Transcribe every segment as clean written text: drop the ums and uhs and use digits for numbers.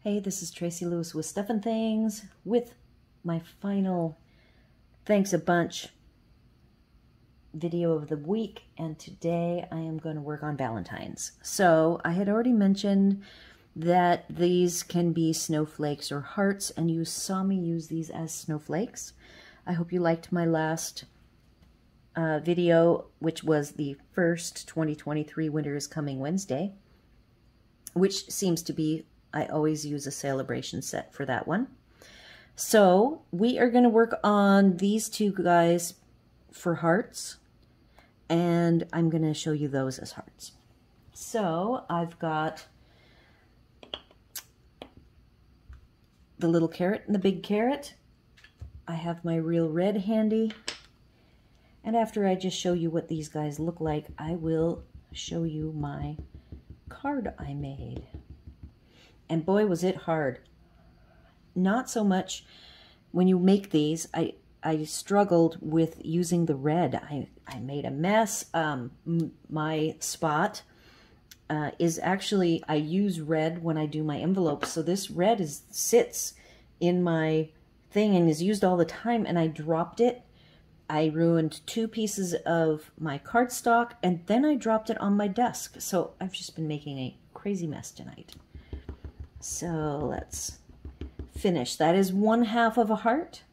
Hey, this is Tracy Lewis with Stuff and Things with my final Thanks a Bunch video of the week, and today I am going to work on Valentines. So I had already mentioned that these can be snowflakes or hearts, and you saw me use these as snowflakes. I hope you liked my last video, which was the first 2023 Winter is Coming Wednesday, which seems to be, I always use a Sale-A-Bration set for that one. So we are going to work on these two guys for hearts, and I'm going to show you those as hearts. So I've got the little carrot and the big carrot. I have my real red handy. And after I just show you what these guys look like, I will show you my card I made. And boy, was it hard. Not so much when you make these. I struggled with using the red. I made a mess. My spot is actually, I use red when I do my envelopes. So this red sits in my thing and is used all the time, and I dropped it. I ruined 2 pieces of my cardstock, and then I dropped it on my desk. So I've just been making a crazy mess tonight. So let's finish. That is 1/2 of a heart.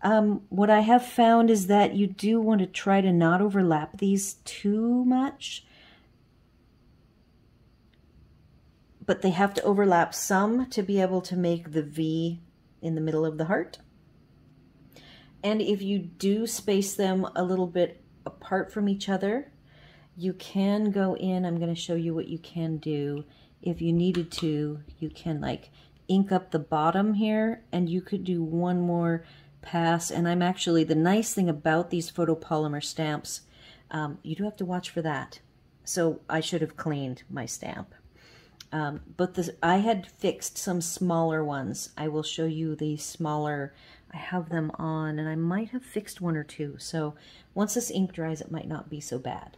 What I have found is that you do want to try to not overlap these too much, but they have to overlap some to be able to make the V in the middle of the heart. And if you do space them a little bit apart from each other, you can go in, I'm going to show you what you can do. If you needed to, you can like ink up the bottom here, and you could do one more pass. And I'm actually, the nice thing about these photopolymer stamps, you do have to watch for that. So I should have cleaned my stamp. But I had fixed some smaller ones. I will show you the smaller. I have them on, and I might have fixed 1 or 2. So once this ink dries, it might not be so bad.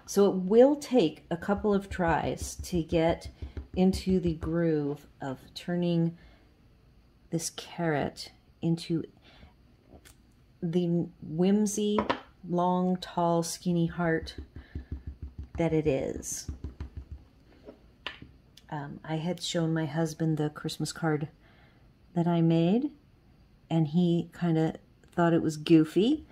So it will take a couple of tries to get into the groove of turning this carrot into the whimsy, long, tall, skinny heart that it is. I had shown my husband the Christmas card that I made, and he kind of thought it was goofy,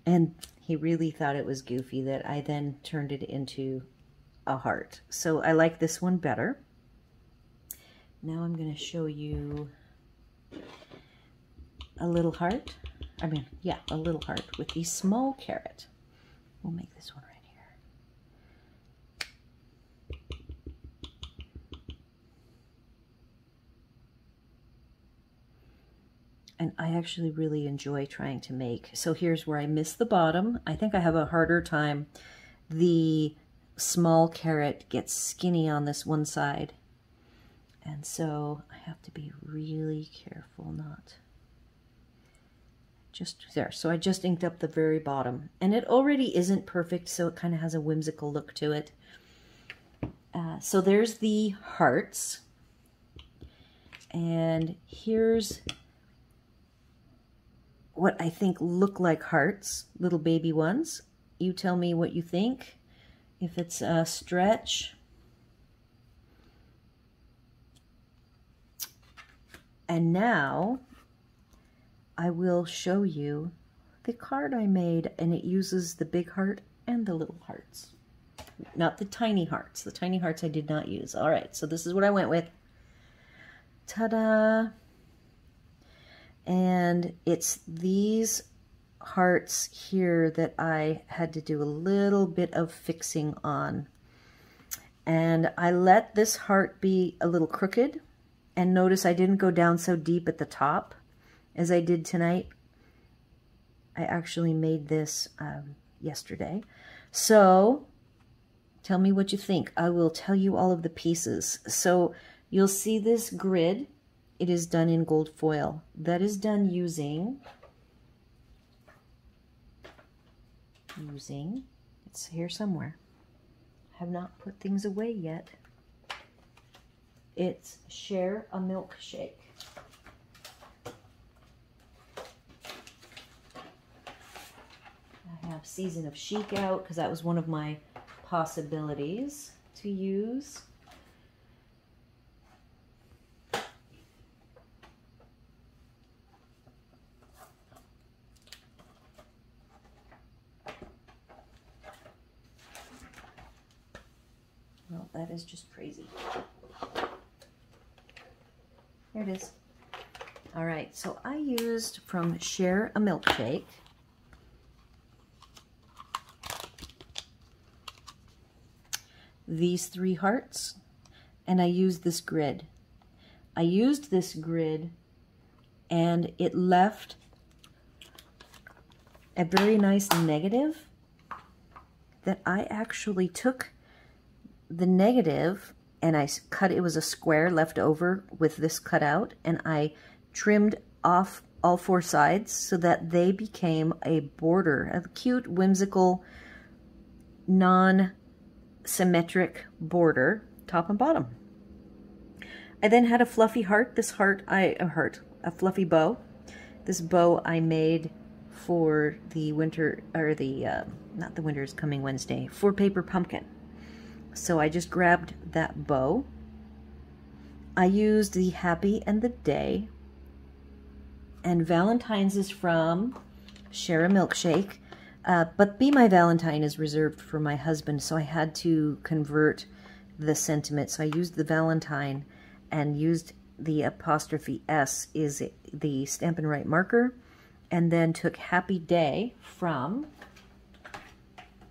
and he really thought it was goofy that I then turned it into a heart. So I like this one better. Now I'm going to show you a little heart. I mean, yeah, a little heart with the small carrot. We'll make this one right here. And I actually really enjoy trying to make. So here's where I missed the bottom. I think I have a harder time. The small carrot gets skinny on this one side. And so I have to be really careful not. Just there. So I just inked up the very bottom. And it already isn't perfect, so it kind of has a whimsical look to it. So there's the hearts. And here's what I think look like hearts, little baby ones. You tell me what you think. If it's a stretch. And now I will show you the card I made, and it uses the big heart and the little hearts. Not the tiny hearts. The tiny hearts I did not use. All right, so this is what I went with. Ta-da! And it's these hearts here that I had to do a little bit of fixing on. And I let this heart be a little crooked. And notice I didn't go down so deep at the top as I did tonight. I actually made this yesterday. So tell me what you think. I will tell you all of the pieces. So you'll see this grid. It is done in gold foil. That is done using, it's here somewhere. I have not put things away yet. It's Share a Milkshake. I have Season of Chic out because that was one of my possibilities to use. Well, that is just crazy. There it is. All right, so I used from Share a Milkshake these 3 hearts, and I used this grid. I used this grid and it left a very nice negative that I actually took the negative and I cut, it was a square left over with this cut out, and I trimmed off all 4 sides so that they became a border, a cute, whimsical, non-symmetric border, top and bottom. I then had a fluffy heart. This heart, a fluffy bow. This bow I made for the winter, or the, not the winter is coming Wednesday, for Paper Pumpkin. So I just grabbed that bow. I used the Happy and the Day. And Valentine's is from Share a Milkshake. But Be My Valentine is reserved for my husband, so I had to convert the sentiment. So I used the Valentine and used the apostrophe S is the Stampin' Right marker, and then took Happy Day from,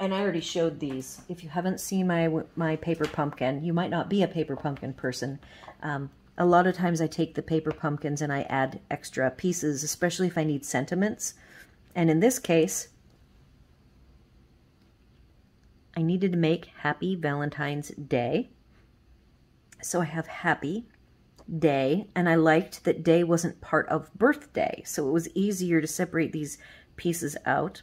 and I already showed these. If you haven't seen my paper pumpkin, you might not be a paper pumpkin person. A lot of times I take the paper pumpkins and I add extra pieces, especially if I need sentiments. And in this case, I needed to make Happy Valentine's Day. So I have Happy Day, and I liked that day wasn't part of birthday, so it was easier to separate these pieces out.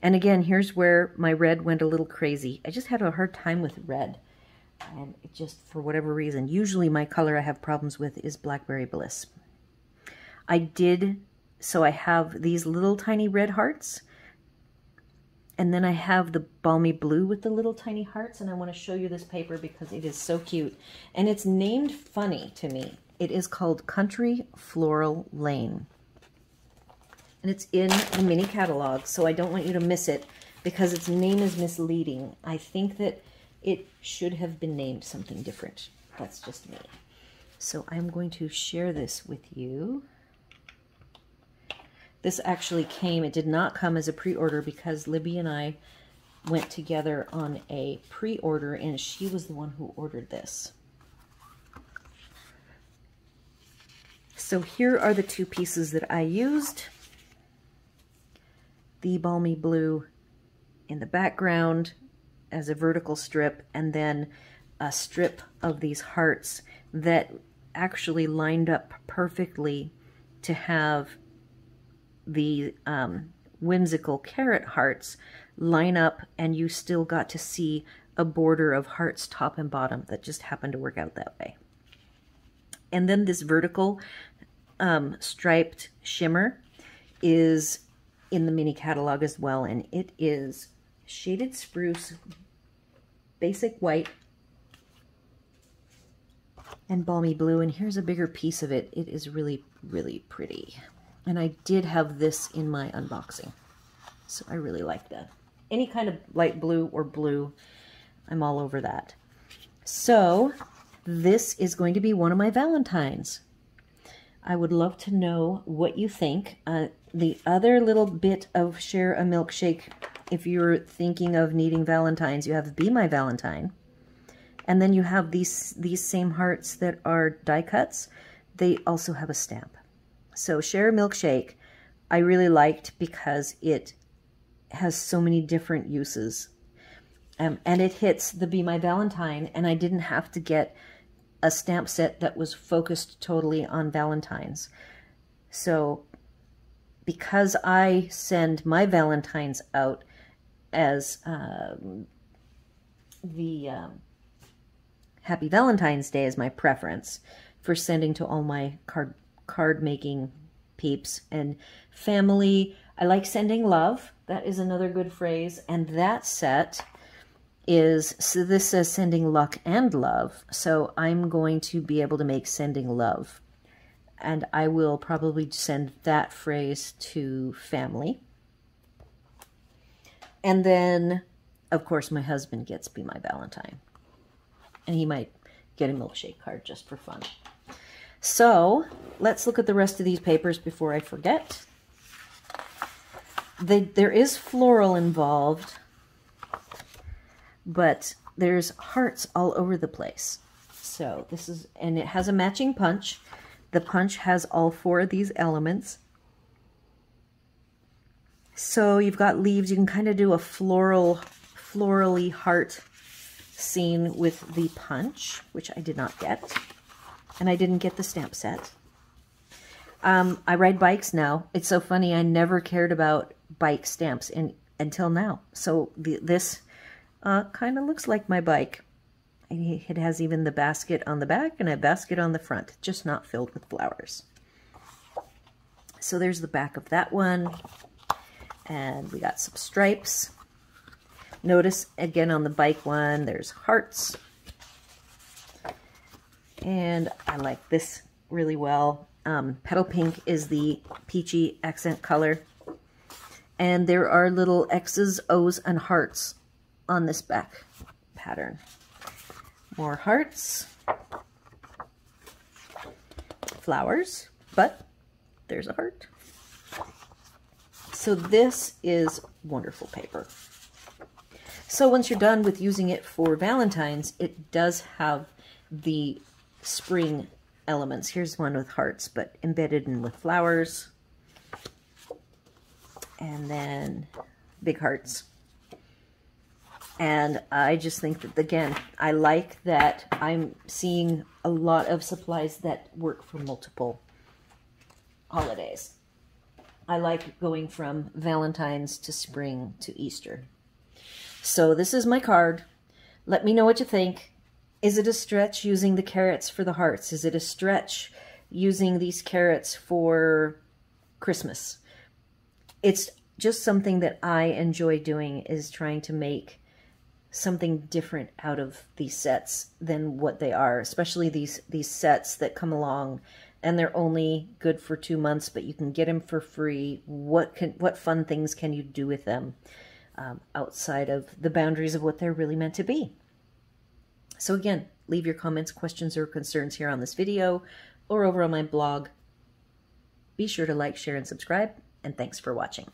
And again, here's where my red went a little crazy. I just had a hard time with red, and it just, for whatever reason, usually my color I have problems with is Blackberry Bliss. So I have these little tiny red hearts, and then I have the balmy blue with the little tiny hearts, and I want to show you this paper because it is so cute. And it's named funny to me. It is called Country Floral Lane. And it's in the mini catalog, so I don't want you to miss it because its name is misleading. I think that it should have been named something different. That's just me. So I'm going to share this with you. This actually came, it did not come as a pre-order because Libby and I went together on a pre-order, and she was the one who ordered this. So here are the 2 pieces that I used. The balmy blue in the background as a vertical strip, and then a strip of these hearts that actually lined up perfectly to have the whimsical carrot hearts line up, and you still got to see a border of hearts top and bottom that just happened to work out that way. And then this vertical striped shimmer is in the mini catalog as well, and it is Shaded Spruce, Basic White, and Balmy Blue. And here's a bigger piece of it. It is really, really pretty. And I did have this in my unboxing, so I really like that. Any kind of light blue or blue, I'm all over that. So this is going to be one of my Valentines. I would love to know what you think. The other little bit of Share a Milkshake, if you're thinking of needing Valentines, you have Be My Valentine. And then you have these same hearts that are die cuts. They also have a stamp. So Share a Milkshake, I really liked because it has so many different uses. And it hits the Be My Valentine, and I didn't have to get a stamp set that was focused totally on Valentines. So because I send my Valentines out as Happy Valentine's Day is my preference for sending to all my card making peeps. And family, I like sending love. That is another good phrase. And that set is, so this says sending luck and love. So I'm going to be able to make sending love. And I will probably send that phrase to family. And then, of course, my husband gets Be My Valentine. And he might get a milkshake card just for fun. So let's look at the rest of these papers before I forget. There is floral involved, but there's hearts all over the place. So this is, and it has a matching punch. The punch has all 4 of these elements. So you've got leaves. You can kind of do a florally heart scene with the punch, which I did not get. And I didn't get the stamp set. I ride bikes now. It's so funny. I never cared about bike stamps until now. So this kind of looks like my bike. It has even the basket on the back and a basket on the front, just not filled with flowers. So there's the back of that one. And we got some stripes. Notice again on the bike one, there's hearts. And I like this really well. Petal pink is the peachy accent color. And there are little X's, O's, and hearts on this back pattern. More hearts. Flowers, but there's a heart. So this is wonderful paper. So once you're done with using it for Valentine's, it does have the spring elements. Here's one with hearts, but embedded in with flowers. And then big hearts. And I just think that, again, I like that I'm seeing a lot of supplies that work for multiple holidays. I like going from Valentine's to spring to Easter. So this is my card. Let me know what you think. Is it a stretch using the carrots for the hearts? Is it a stretch using these carrots for Christmas? It's just something that I enjoy doing, is trying to make something different out of these sets than what they are, especially these sets that come along and they're only good for 2 months, but you can get them for free. What fun things can you do with them outside of the boundaries of what they're really meant to be? So again, leave your comments, questions, or concerns here on this video or over on my blog. Be sure to like, share, and subscribe, and thanks for watching.